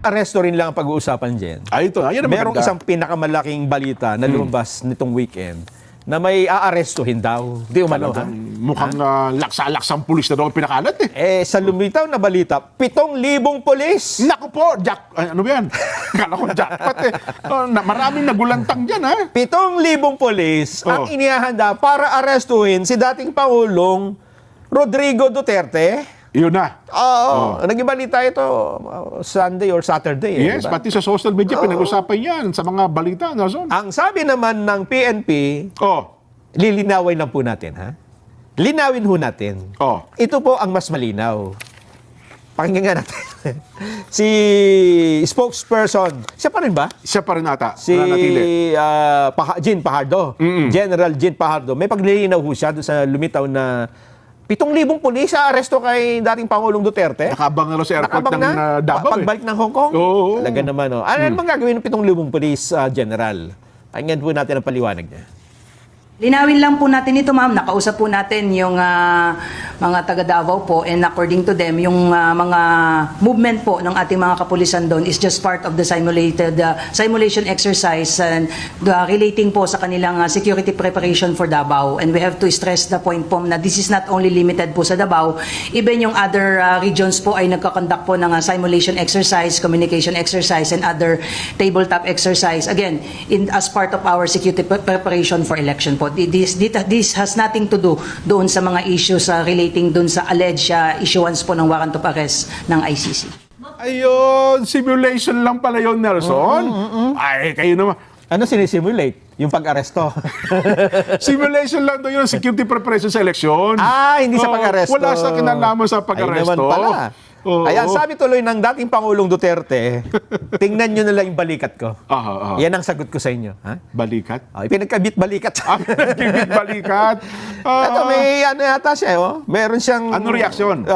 Aresto rin lang ang pag-uusapan dyan. Ito. Ayan ang Merong maganda. isang pinakamalaking balita na lumabas nitong weekend na may aarestuhin daw. Di umano, ha? Mukhang laksa-laksang pulis na daw ang pinakalat eh. Sa lumitaw na balita, 7,000 polis. Naku po, ano ba yan? Kala ko jackpot eh. Maraming nagulantang dyan ha. 7,000 polis ang inihahanda para arestuhin si dating Pangulong Rodrigo Duterte. Yun na. Naging balita ito Sunday or Saturday. Yes, diba? pati sa social media pinag-usapan yan sa mga balita. Nelson. Ang sabi naman ng PNP, lilinawin lang po natin, ha? Linawin ho natin. Ito po ang mas malinaw. Pakinggan nga natin. Si spokesperson, siya pa rin ba? Siya pa rin ata. Si Jean Fajardo. General Jean Fajardo. May paglilinaw ho siya doon sa lumitaw na 7,000 pulis sa aresto kay dating Pangulong Duterte. Nakabang na sa airport ng Davao. Pagbalik ng Hong Kong. Oo. Talaga naman. Ano naman gagawin ng 7,000 pulis, General? Pakinggan po natin ang paliwanag niya. Linawin lang po natin ito, ma'am. Nakausap po natin yung mga taga Davao po, and according to them, yung mga movement po ng ating mga kapulisan doon is just part of the simulation exercise and relating po sa kanilang security preparation for Davao. And we have to stress the point po na this is not only limited po sa Davao, even yung other regions po ay nagkakonduct po ng simulation exercise, communication exercise, and other tabletop exercise. Again, as part of our security preparation for election po. This has nothing to do doon sa mga issues relating doon sa alleged issuance po ng warrant of arrest ng ICC. Ayun, simulation lang pala yun, Nelson. Ay, kayo naman. Ano sinisimulate? Yung pag-aresto. Simulation lang daw yun, security preparation sa eleksyon. Hindi sa pag-aresto. Wala sa kinalaman sa pag-aresto. Ay naman pala. Ayan, sabi tuloy ng dating Pangulong Duterte, tingnan nyo na lang yung balikat ko. Yan ang sagot ko sa inyo. Ha? Balikat? Pinagkabit balikat. Pinagkabit balikat. Ito, may ano yata siya. Meron siyang... Ano reaksyon?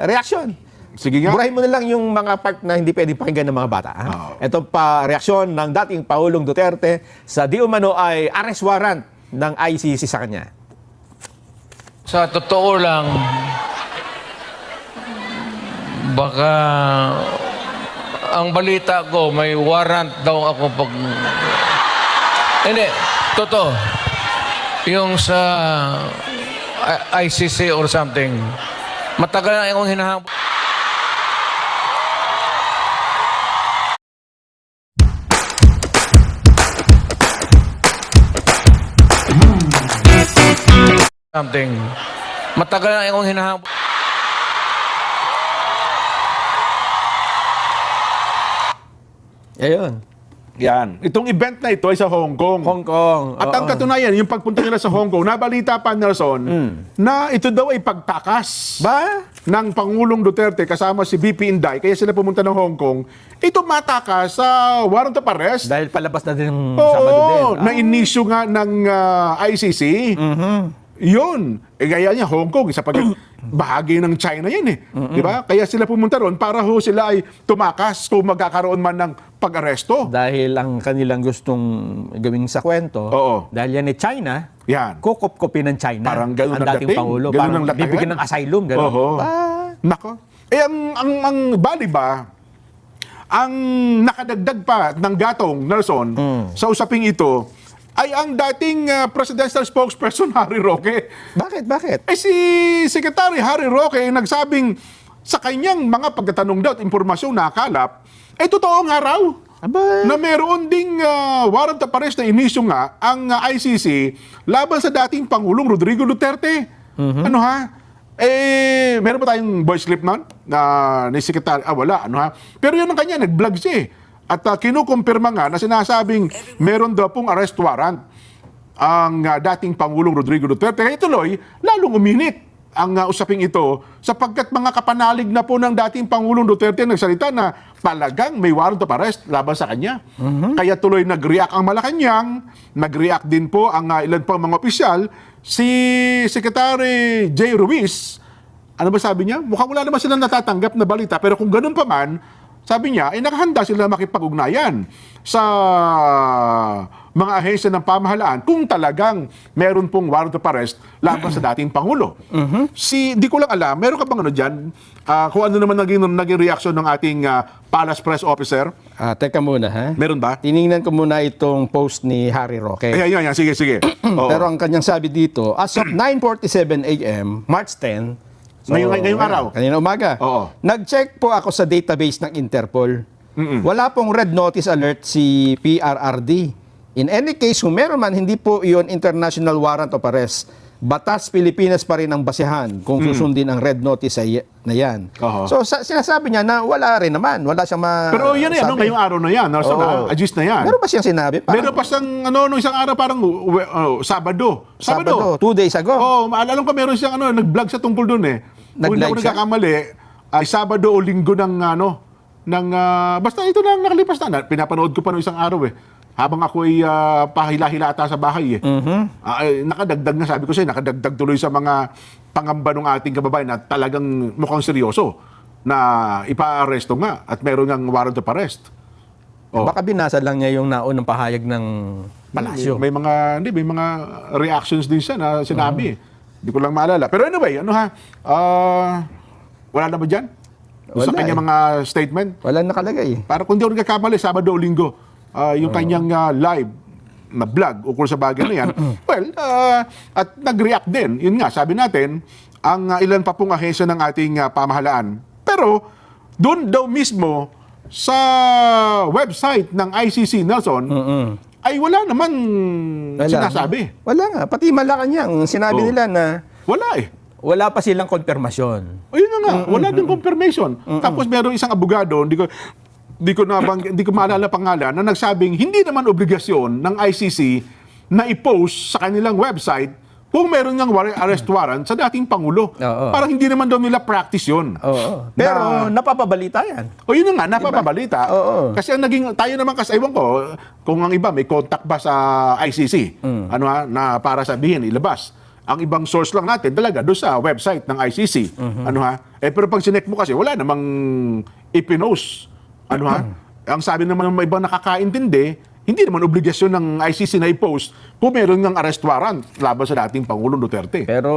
Reaksyon. Sige nga. Burahin mo na lang yung mga part na hindi pwedeng pakinggan ng mga bata. Ha? Ito pa, reaksyon ng dating Pangulong Duterte sa di umano ay arrest warrant ng ICC sa kanya. Sa totoo lang, baka ang balita ko, may warrant daw ako pag... Hindi, totoo. Yung sa ICC or something, matagal na akong hinahabol. Something. Matagal na akong hinahabol. Ayun. Yan. Itong event na ito ay sa Hong Kong. Hong Kong. At ang katunayan, yung pagpunta nila sa Hong Kong, nabalita pa, Nelson, na ito daw ay pagtakas ng Pangulong Duterte kasama si VP Inday. Kaya sila pumunta ng Hong Kong. Ito matakas sa warrant of arrest. Dahil palabas na din ng Sabado din. Na-inisyo nga ng ICC. Yun. Gaya niya, Hong Kong, isa bahagi ng China yan eh. Di ba? Kaya sila pumunta ron para ho sila ay tumakas kung magkakaroon man ng pag-aresto. Dahil ang kanilang gustong gawing sa kwento, dahil yan ay China, kukop-kopin ng China. Parang ganun ang dating Pangulo. Parang bibigyan ng asylum. Ganun. Nako. Ang bali ba, ang nakadagdag pa ng gatong, Nelson, sa usaping ito, ay ang dating presidential spokesperson Harry Roque. Bakit? Si Secretary Harry Roque nagsabing sa kanyang mga pagtatanong daw at impormasyong nakalap, totoo nga raw na meron ding warrant of arrest na inisyo nga ang ICC laban sa dating Pangulong Rodrigo Duterte. Ano ha? Meron ba tayong voice clip nun? Ni Secretary? Wala. Ano ha? Pero yun ang kanya, nag-vlog siya eh. At kinukumpirma nga na sinasabing meron daw pong arrest warrant ang dating Pangulong Rodrigo Duterte. Kaya tuloy, lalong uminit ang usaping ito sapagkat mga kapanalig na po ng dating Pangulong Duterte nagsalita na talagang may warrant of arrest laban sa kanya. Kaya tuloy nag-react ang Malacanang, nag-react din po ang ilan pang mga opisyal. Si Secretary J. Ruiz, ano ba sabi niya? Mukhang wala naman silang natatanggap na balita, pero kung ganun pa man, sabi niya, nakahanda sila makipag-ugnayan sa mga ahensya ng pamahalaan kung talagang meron pong warrant of arrest laban sa dating Pangulo. Di ko lang alam, meron ka bang ano dyan? Kung ano naman naging reaction ng ating Palace Press Officer? Teka muna, ha? Meron ba? Tiningnan ko muna itong post ni Harry Roque. Ayan. Sige. Oo. Pero ang kanyang sabi dito, as of 9:47 a.m., March 10, Ngayong araw? Kanina umaga. Oo. Nag-check po ako sa database ng Interpol. Wala pong red notice alert si PRRD. In any case, kung meron man, hindi po iyon international warrant of arrest. Batas Pilipinas pa rin ang basehan kung susundin ang red notice na yan. Oo. So, sinasabi niya na wala rin naman. Wala siyang Pero yan ano, ngayong araw na yan. Nelson, Oo. adjust na yan. Meron ba siyang sinabi? Meron pa siyang, nung isang araw parang Sabado. Sabado, 2 days ago. Alam ko meron siyang nag-vlog sa tungkol doon eh. Kung hindi Nag-live ako siya? nagkakamali, ay Sabado o Linggo basta ito na nakalipas na. Pinapanood ko pa nung isang araw eh. Habang ako ay pahila-hilata sa bahay eh. Nakadagdag na, sabi ko sa'yo, nakadagdag tuloy sa mga pangamba ng ating kababayan na talagang mukhang seryoso na ipa-arresto nga at meron ngang warrant of arrest. Baka binasa lang niya yung naunang pahayag ng palasyo. May mga reactions din siya na sinabi. Hindi ko lang maalala. Pero anyway, wala na ba dyan? Sa Wala kanyang mga statement? Wala nakalagay. Para kung di ako nagkakamali, Sabado o Linggo, yung kanyang live na vlog ukol sa bagay na yan. Well, at nag-react din. Yun nga, sabi natin, ang ilan pa pong ahensya ng ating pamahalaan. Pero, doon daw mismo sa website ng ICC, Nelson, ay wala naman sinasabi. Wala nga. Pati Malacanang, sinabi nila na Wala eh. wala pa silang konfirmasyon. Ayun na nga, wala din confirmation. Tapos meron isang abogado, hindi ko maalala pangalan, na nagsabing hindi naman obligasyon ng ICC na i-post sa kanilang website kung meron ng arrest warrant sa dating Pangulo. Oo. Parang hindi naman daw nila practice yun. Oo. Pero napapabalita yan. O yun na nga, napapabalita. Oo. Kasi ang tayo naman kasi, ewan ko, kung ang iba may contact ba sa ICC, na para sabihin, ilabas. Ang ibang source lang natin talaga doon sa website ng ICC. Pero pag sinek mo kasi, wala namang ipinost. Ang sabi naman ng mga ibang nakakaintindi, hindi naman obligasyon ng ICC na i-post kung meron ng arrest warrant laban sa dating Pangulong Duterte. Pero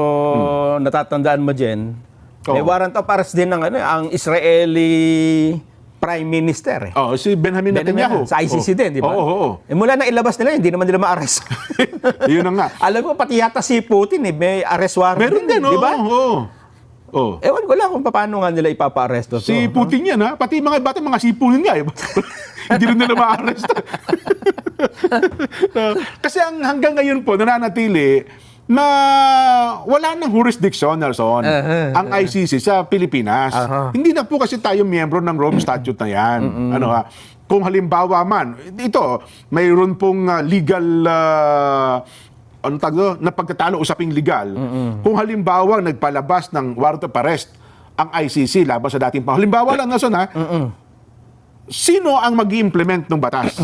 natatandaan mo, Jen, may Oo. warrant of arrest din ng ang Israeli Prime Minister. Si Benjamin Netanyahu. Sa ICC din, di ba? Oo. Mula na ilabas nila, hindi naman nila ma-arrest. Yun na nga. Alam mo, pati yata si Putin, may arrest warrant Meron din, di ba? Oo. Ewan ko lang kung paano nga nila ipapa-arresto. Si Putin yan, ha? Pati mga bata, mga sipunin nga, eh. Hindi rin nila ma-arrest. Kasi hanggang ngayon po, nananatili na wala nang jurisdiction, Nelson, ang ICC sa Pilipinas. Hindi na po kasi tayo miyembro ng Rome Statute na yan. Kung halimbawa man, ito, mayroon pong legal na pagtatalo, usaping legal. Kung halimbawa nagpalabas ng warrant of arrest ang ICC laban sa dating halimbawa lang, Nelson, ha? Sino ang mag-i-implement ng batas?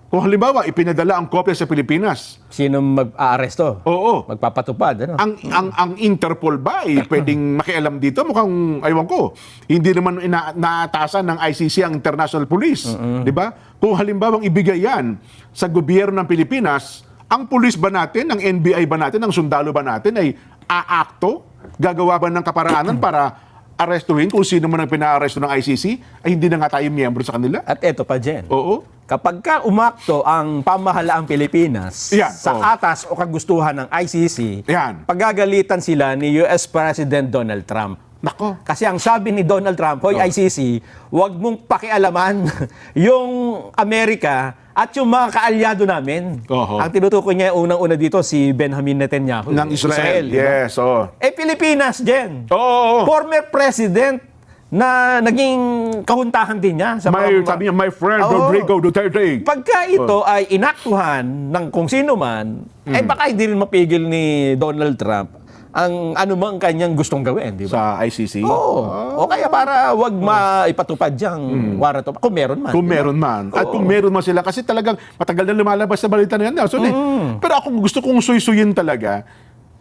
Kung halimbawa, ipinadala ang kopya sa Pilipinas. Sino mag-aaresto? Oo. Magpapatupad, ano? Ang Interpol ba ay pwedeng makialam dito? Mukhang, aywan ko, hindi naman naatasan ng ICC ang International Police. Di ba? Kung halimbawa ibigay yan sa gobyerno ng Pilipinas, ang pulis ba natin, ang NBI ba natin, ang sundalo ba natin ay aakto? Gagawa ba ng kaparaanan para arestuhin kung sino man ang pina-aresto ng ICC? Ay hindi na nga tayo miyembro sa kanila? At eto pa, Jen. Oo. Kapag ka umakto ang pamahalaang Pilipinas Yan, sa oo. atas o kagustuhan ng ICC, Yan. pagagalitan sila ni US President Donald Trump. Nako. Kasi ang sabi ni Donald Trump, hoy ICC, huwag mong pakialaman yung Amerika at yung mga kaalyado namin. Oho. Ang tinutukoy niya unang-una dito si Benjamin Netanyahu. Ng Israel. di ba? Yes, oo. Pilipinas, Jen. Oo. Former president na naging kahuntahan din niya. Sabi niya, my friend Oo. Rodrigo Duterte. Pagka ito ay inaktuhan ng kung sino man, ay baka hindi rin mapigil ni Donald Trump ang anumang kanyang gustong gawin, di ba? Sa ICC? Oo. O kaya para wag maipatupad diyang warrant of, kung meron man. Kung di ba? meron man. At kung meron man sila, kasi talagang matagal na lumalabas sa balita na yan, Nelson, eh. Pero ako gusto kong suy-suyin talaga,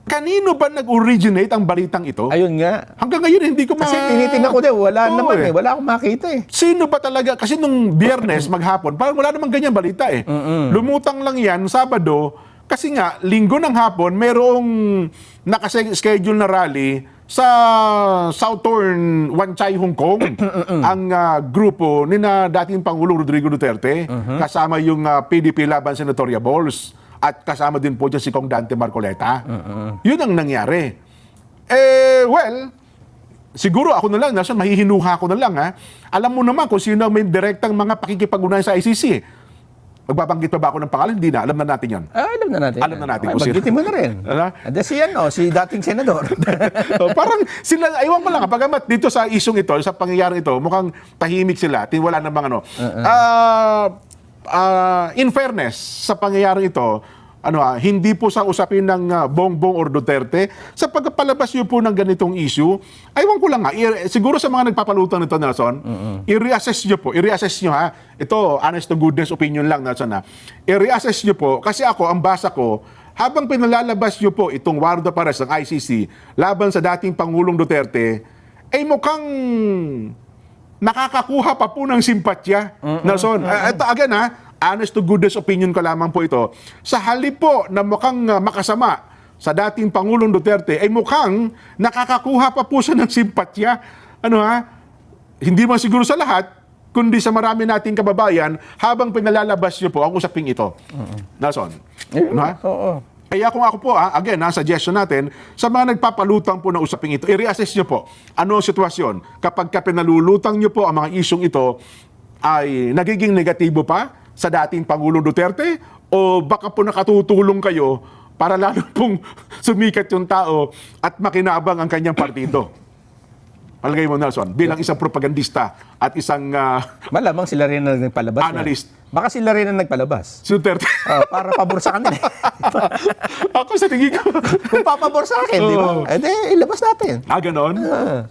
Kanino ba nag-originate ang balitang ito? Ayun nga. Hanggang ngayon, hindi ko Kasi tinitingnan ko din, wala Oo, naman eh. Wala akong makita eh. Sino ba talaga? Kasi nung Biyernes, maghapon, parang wala namang ganyan balita eh. Lumutang lang yan, Sabado, kasi nga, Linggo ng hapon, merong nakaschedule na rally sa Southern Wanchay, Hong Kong. Ang grupo ni na dating Pangulong Rodrigo Duterte, kasama yung PDP Laban Senatorial Balls, at kasama din po dyan si Kong Dante Marcoleta. Yun ang nangyari. Well, siguro ako na lang, mahihinuha ko na lang, ha? Alam mo naman kung sino ang may direktang mga pakikipag-unayan sa ICC. Magbabanggit pa ba ako ng pangalan? Hindi na. Alam na natin yan. Alam na natin. Alam na natin Okay, kung sino. banggitin mo na rin. Ano? Si dating senador. Parang sila, aywan ko lang, pagamat dito sa isyong ito, sa pangyayaring ito, mukhang tahimik sila, wala namang ano. In fairness, sa pangyayaring ito, hindi po sa usapin ng Bongbong or Duterte, sa pagpalabas niyo po ng ganitong issue, aywan ko lang nga, siguro sa mga nagpapalutang nito, Nelson, i-reassess niyo ha, ito, honest to goodness opinion lang, Nelson ha, i-reassess niyo po, kasi ako, ang basa ko, habang pinalalabas niyo po itong warrant of arrest ng ICC laban sa dating Pangulong Duterte, ay mukhang nakakakuha pa po ng simpatya. Nelson, ito again ha, honest to goodness opinion ko lamang po ito. Sa halip po na mukhang makasama sa dating Pangulong Duterte, ay mukhang nakakakuha pa po siya ng simpatya. Hindi man siguro sa lahat, kundi sa marami nating kababayan habang pinalalabas niyo po ang usaping ito. Nelson. Oo. Kaya kung ako po, again, suggestion natin, sa mga nagpapalutang po na usaping ito, i-reassess nyo po ano ang sitwasyon. Kapag pinalulutang nyo po ang mga isyong ito, ay nagiging negatibo pa sa dating Pangulong Duterte, o baka po nakatutulong kayo para lalo pong sumikat yung tao at makinabang ang kanyang partido. Palagay mo, Nelson, bilang isang propagandista at isang Malamang sila rin ang nagpalabas. analyst. Baka sila rin ang nagpalabas. Si Duterte. Para pabor sa kanila. Ako sa tingin ko. Kung papabor sa akin, di ba? Oo. Ilabas natin. Ganon?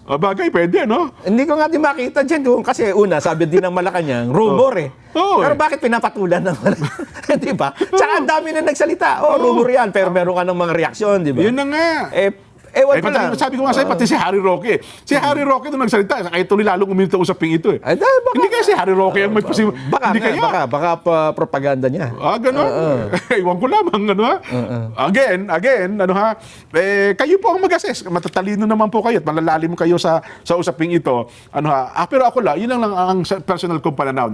Bagay, pwede, no? Hindi ko nga din makita dyan doon kasi una, sabi din ng Malacanang, rumor eh. Oo, Pero bakit pinapatulan ng Malacanang? Di ba? Tsaka ang dami na nagsalita. Rumor yan, pero meron ka ng mga reaksyon, di ba? Yun na nga. Ewan ko lang. Sabi ko nga sa'yo, pati si Harry Roque. Si Harry Roque nung nagsalita, kaya tuloy lalong uminit ang usaping ito eh. Ay, baka, Hindi kaya si Harry Roque ang Baka, hindi kaya. baka propaganda niya. Ganon. Iwan ko lamang, Again, kayo po ang mag-assess. Matatalino naman po kayo at malalalim kayo sa usaping ito. Pero ako lang, yun lang ang personal kong pananaw.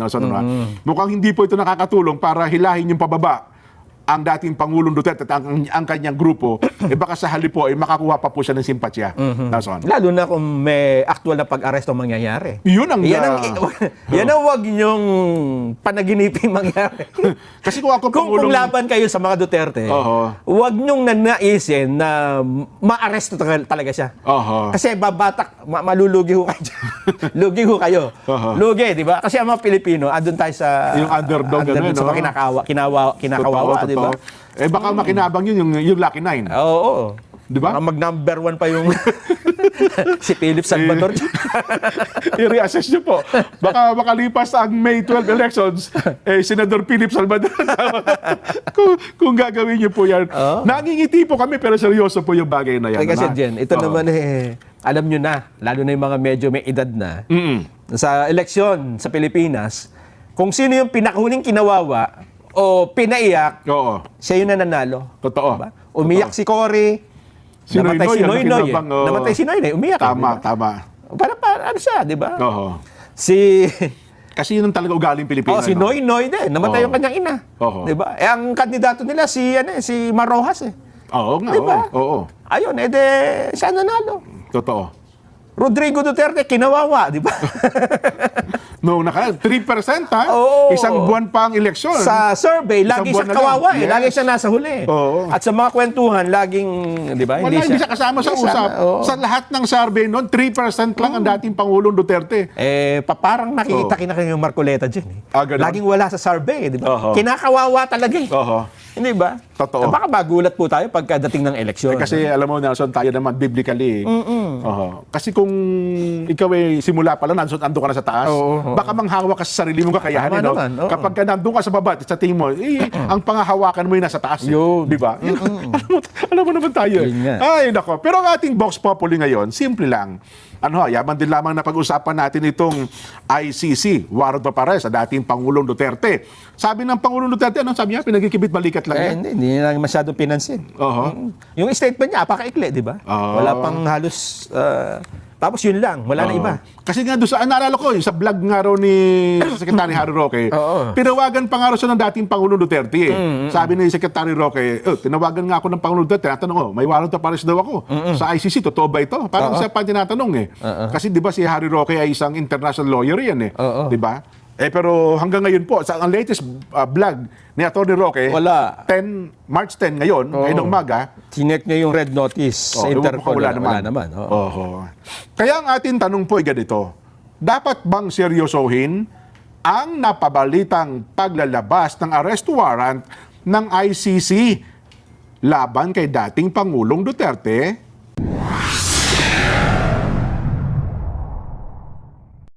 Mukhang hindi po ito nakakatulong para hilahin yung pababa ang dating Pangulong Duterte at ang kanyang grupo, baka sa halip po, makakuha pa po siya ng simpatya. Lalo na kung may actual na pag-aresto mangyayari. Yan ang wag niyong panaginipin mangyari. Kasi kung ako Kung laban kayo sa mga Duterte, wag niyong nanaisin na ma-aresto talaga siya. Kasi malulugi ho kayo. Lugi ho kayo. Lugi, di ba? Kasi ang mga Pilipino, andun tayo sa yung underdog, sa mga kinakawawa, di ba? Baka makinabang yun, yung Lucky Nine. Oo. Di ba? Baka mag-number 1 pa yung si Philip Salvador. I-reassess nyo po. Baka makalipas ang May 12 elections, Senador Philip Salvador. kung gagawin nyo po yan. Nangingiti po kami, pero seryoso po yung bagay na yan. Kasi Jen, ito naman alam nyo na, lalo na yung mga medyo may edad na, sa eleksyon sa Pilipinas, kung sino yung pinakahuling kinawawa o pinaiyak, siya yung nananalo. Totoo. Diba? Umiyak si Cory, namatay si Noynoy. Namatay si Noynoy, umiyak. Tama. Parang ano siya, di ba? Kasi yun ang talaga ugaling Pilipino. Si Noynoy din, namatay yung kanyang ina. Di ba? Ang kandidato nila, si Marojas eh. Oo nga, diba? oo. Ayun, siya nanalo. Totoo. Rodrigo Duterte, kinawawa, di ba? No, 3% ha? Isang buwan pa ang eleksyon. Sa survey, lagi siya kawawa eh. Yes. Lagi siya nasa huli. At sa mga kwentuhan, laging, di ba? Hindi siya kasama sa usap. Sa lahat ng survey noon, 3% lang ang dating Pangulong Duterte. Parang nakikita yung Marcoleta dyan eh. Ganun? Laging wala sa survey, di ba? Kinakawawa talaga eh. Hindi ba? Totoo. Baka magulat po tayo pagkadating ng eleksyon. Kasi alam mo, Nelson, tayo naman biblically. Oho. Kasi kung ikaw ay simula pa lang, nandun ka na sa taas, baka manghawak ka sa sarili mong kakayahan. Tama No? naman, oo. Kapag ka nandun ka sa baba at sa tingin mo, ang pangahawakan mo yung nasa taas. Yun. Di ba? Alam mo naman tayo. Yun nga. Ay, nako. Pero ang ating Vox Populi ngayon, simple lang. Yaman din lamang na pag-usapan natin itong ICC, warrant of arrest sa dating Pangulong Duterte. Sabi ng Pangulong Duterte, anong sabi niya? Pinagkikibit balikat lang yan. Hindi na masyadong pinansin. Yung statement niya, apaka-ikli, di ba? Wala pang halos, tapos yun lang, wala na iba. Kasi nga doon sa, naalala ko, yung sa vlog nga raw ni Secretary Harry Roque, tinawagan pa nga raw siya ng dating Pangulong Duterte. Sabi ni Secretary Roque, tinawagan nga ako ng Pangulong Duterte, tinatanong ko, may warrant of arrest daw ako sa ICC, totoo ba ito? Parang siya pa tinatanong Kasi di ba si Harry Roque ay isang international lawyer yan di ba? Pero hanggang ngayon po, sa ang latest vlog ni Atty. Roque, Wala. March 10 ngayon, ngayong umaga, Sinek niya yung red notice sa Interpol. wala naman. Kaya ang ating tanong po ay ganito, dapat bang seryosohin ang napabalitang paglalabas ng arrest warrant ng ICC laban kay dating Pangulong Duterte?